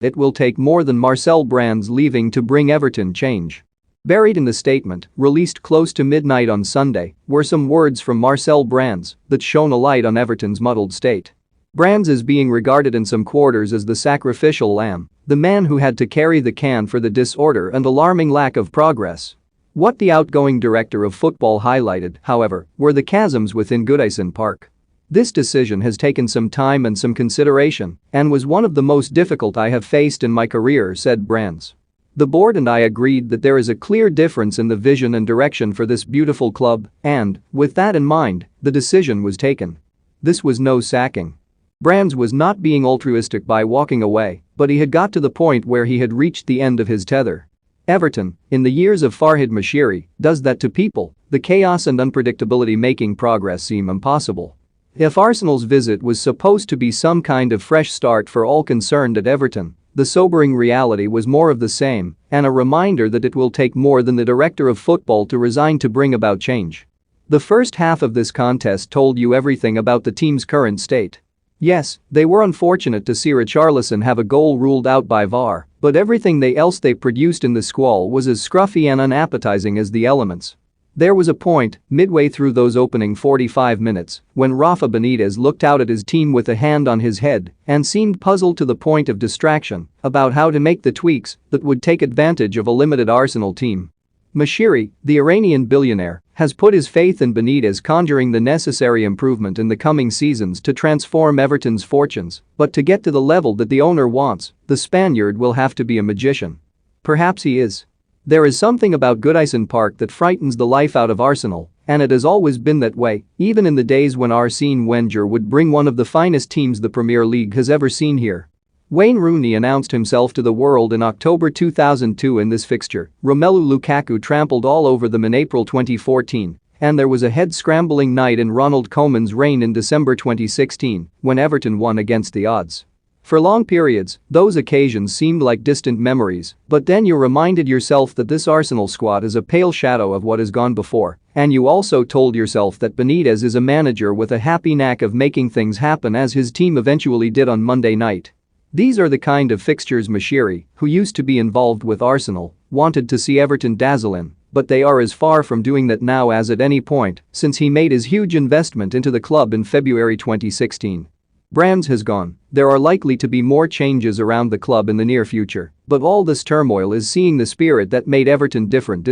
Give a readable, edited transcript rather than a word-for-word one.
It will take more than Marcel Brands leaving to bring Everton change. Buried in the statement, released close to midnight on Sunday, were some words from Marcel Brands that shone a light on Everton's muddled state. Brands is being regarded in some quarters as the sacrificial lamb, the man who had to carry the can for the disorder and alarming lack of progress. What the outgoing director of football highlighted, however, were the chasms within Goodison Park. This decision has taken some time and some consideration and was one of the most difficult I have faced in my career, said Brands. The board and I agreed that there is a clear difference in the vision and direction for this beautiful club, and, with that in mind, the decision was taken. This was no sacking. Brands was not being altruistic by walking away, but he had got to the point where he had reached the end of his tether. Everton, in the years of Farhad Moshiri, does that to people, the chaos and unpredictability making progress seem impossible. If Arsenal's visit was supposed to be some kind of fresh start for all concerned at Everton, the sobering reality was more of the same and a reminder that it will take more than the director of football to resign to bring about change. The first half of this contest told you everything about the team's current state. Yes, they were unfortunate to see Richarlison have a goal ruled out by VAR, but everything else they produced in the squall was as scruffy and unappetizing as the elements. There was a point, midway through those opening 45 minutes, when Rafa Benitez looked out at his team with a hand on his head and seemed puzzled to the point of distraction about how to make the tweaks that would take advantage of a limited Arsenal team. Moshiri, the Iranian billionaire, has put his faith in Benitez conjuring the necessary improvement in the coming seasons to transform Everton's fortunes, but to get to the level that the owner wants, the Spaniard will have to be a magician. Perhaps he is. There is something about Goodison Park that frightens the life out of Arsenal, and it has always been that way, even in the days when Arsene Wenger would bring one of the finest teams the Premier League has ever seen here. Wayne Rooney announced himself to the world in October 2002 in this fixture. Romelu Lukaku trampled all over them in April 2014, and there was a head-scrambling night in Ronald Koeman's reign in December 2016 when Everton won against the odds. For long periods, those occasions seemed like distant memories, but then you reminded yourself that this Arsenal squad is a pale shadow of what has gone before, and you also told yourself that Benitez is a manager with a happy knack of making things happen, as his team eventually did on Monday night. These are the kind of fixtures Moshiri, who used to be involved with Arsenal, wanted to see Everton dazzle in, but they are as far from doing that now as at any point since he made his huge investment into the club in February 2016. Brands has gone. There are likely to be more changes around the club in the near future, but all this turmoil is seeing the spirit that made Everton different